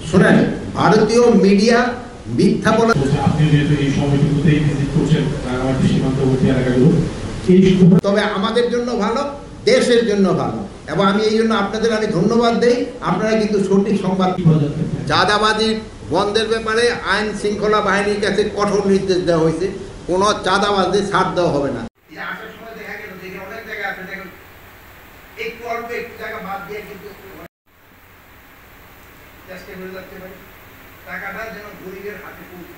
শোনেন, ভারতীয় মিডিয়া মিথ্যা বলা। আপনি যেহেতু এই সময়টুকুতেই ভিজিট করছেন আমার সীমান্তবর্তী এলাকাগুলো, তবে আমাদের জন্য ভালো, দেশের জন্য ভালো, এবং আমি এই জন্য আপনাদের আমি ধন্যবাদ দেই। আপনারা কিন্তু সঠিক সংবাদ। চাঁদাবাজি বন্ধের ব্যাপারে আইন শৃঙ্খলা বাহিনীর কাছে কঠোর নির্দেশ দেওয়া হয়েছে, কোনো চাঁদাবাজি ছাড় দেওয়া হবে না। একটু অল্প একটু জায়গা বাদ দিয়ে কিন্তু টাকাটা যেন গরিবের হাতে পৌঁছে।